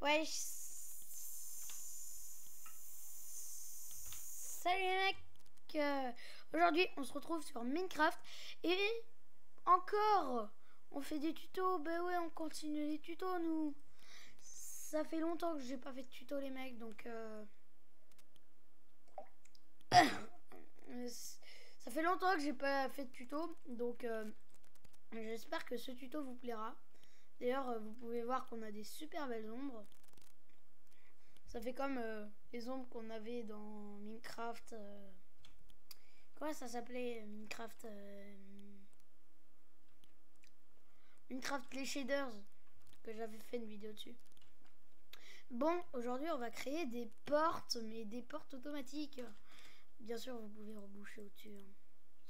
Ouais, salut les mecs. Aujourd'hui, on se retrouve sur Minecraft et encore, on fait des tutos. Ben ouais, on continue les tutos nous. Ça fait longtemps que j'ai pas fait de tuto les mecs, donc ça fait longtemps que j'ai pas fait de tuto, donc j'espère que ce tuto vous plaira. D'ailleurs, vous pouvez voir qu'on a des super belles ombres. Ça fait comme les ombres qu'on avait dans Minecraft. Comment ça s'appelait Minecraft Minecraft les shaders, que j'avais fait une vidéo dessus. Bon, aujourd'hui on va créer des portes, mais des portes automatiques. Bien sûr, vous pouvez reboucher au-dessus. Hein.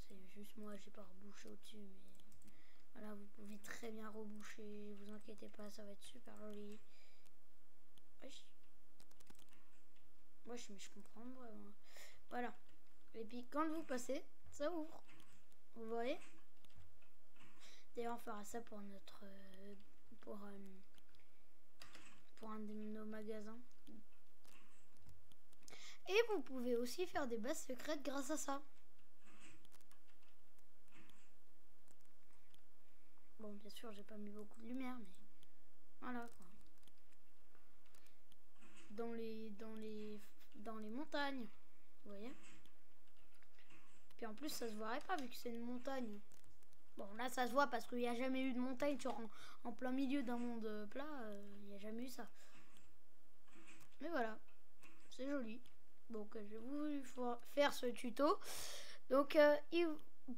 C'est juste moi, j'ai pas rebouché au-dessus, mais voilà, vous pouvez très bien reboucher. Vous inquiétez pas, ça va être super joli. Wesh. Wesh, mais je comprends vraiment. Voilà. Et puis quand vous passez, ça ouvre. Vous voyez? D'ailleurs, on fera ça pour notre pour un de nos magasins. Et vous pouvez aussi faire des bases secrètes grâce à ça. Bon, bien sûr, j'ai pas mis beaucoup de lumière, mais voilà quoi. Dans les montagnes, vous voyez. Puis en plus, ça se verrait pas vu que c'est une montagne. Bon, là, ça se voit parce qu'il n'y a jamais eu de montagne en plein milieu d'un monde plat. Il n'y a jamais eu ça. Mais voilà, c'est joli. Donc, j'ai voulu faire ce tuto. Donc,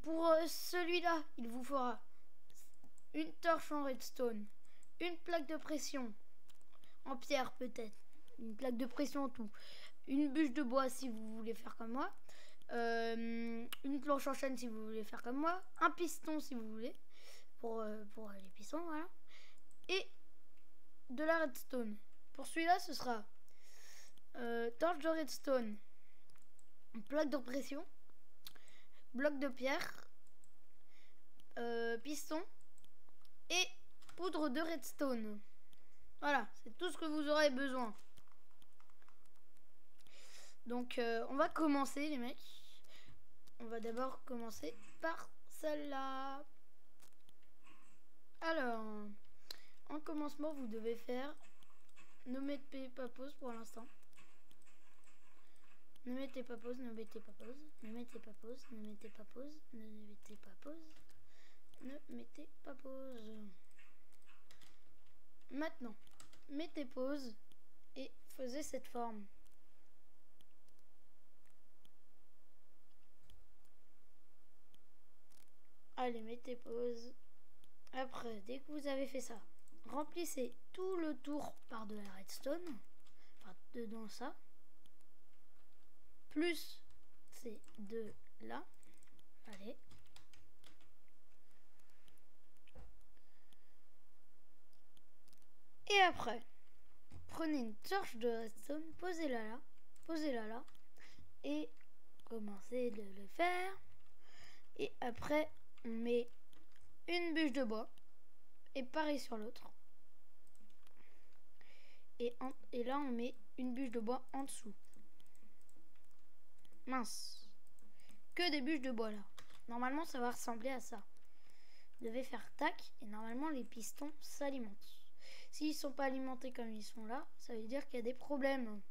pour celui-là, il vous fera une torche en redstone, une plaque de pression en pierre peut-être, une plaque de pression en tout, une bûche de bois si vous voulez faire comme moi, une planche en chaîne si vous voulez faire comme moi, un piston si vous voulez pour les pistons, voilà, et de la redstone. Pour celui-là, ce sera torche de redstone, plaque de pression, bloc de pierre, piston et poudre de redstone. Voilà, c'est tout ce que vous aurez besoin. Donc on va commencer les mecs. On va d'abord commencer par celle-là. Alors, en commencement, vous devez faire... Ne mettez pas pause pour l'instant. Ne mettez pas pause, ne mettez pas pause, ne mettez pas pause, ne mettez pas pause, ne mettez pas pause, ne mettez pas pause. Maintenant, mettez pause et faisez cette forme. Allez, mettez pause. Après, dès que vous avez fait ça, remplissez tout le tour par de la redstone. Enfin, dedans ça. Plus ces deux là. Allez. Et après, prenez une torche de redstone, posez-la là. Posez-la là. Et commencez de le faire. Et après, on met une bûche de bois. Et pareil sur l'autre. Et là, on met une bûche de bois en dessous. Mince. Que des bûches de bois là. Normalement, ça va ressembler à ça. Vous devez faire tac. Et normalement, les pistons s'alimentent. S'ils ne sont pas alimentés comme ils sont là, ça veut dire qu'il y a des problèmes.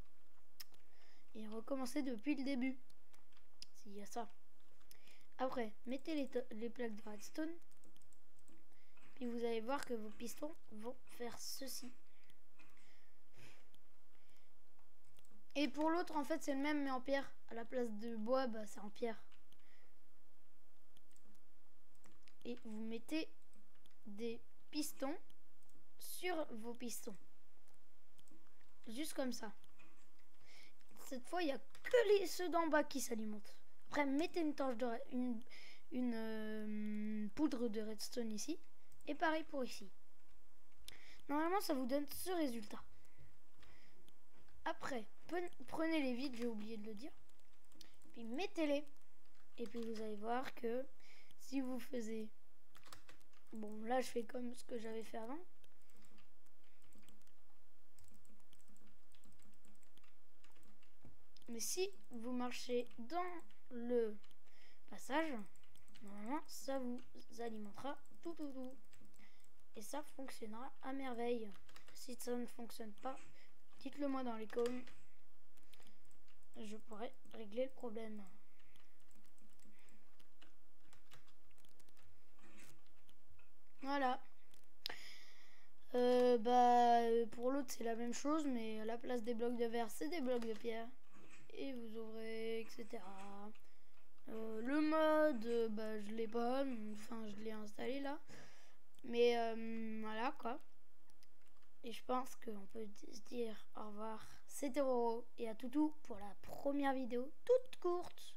Et recommencez depuis le début. S'il y a ça. Après, mettez les plaques de redstone. Puis vous allez voir que vos pistons vont faire ceci. Et pour l'autre, en fait, c'est le même, mais en pierre. À la place de bois, bah, c'est en pierre. Et vous mettez des pistons sur vos pistons. Juste comme ça. Cette fois, il n'y a que ceux d'en bas qui s'alimentent. Après, mettez une torche de une poudre de redstone ici. Et pareil pour ici. Normalement, ça vous donne ce résultat. Après, prenez les vides, j'ai oublié de le dire. Puis mettez-les. Et puis vous allez voir que si vous faisiez... Bon, là, je fais comme ce que j'avais fait avant. Mais si vous marchez dans le passage, normalement ça vous alimentera tout. Et ça fonctionnera à merveille. Si ça ne fonctionne pas, dites-le moi dans les commentaires. Je pourrais régler le problème. Voilà. Pour l'autre c'est la même chose, mais à la place des blocs de verre c'est des blocs de pierre. Et vous aurez etc. Le mode, je l'ai pas, enfin je l'ai installé là. Mais voilà quoi. Et je pense qu'on peut se dire au revoir. C'était Roro et à Toutou pour la première vidéo toute courte.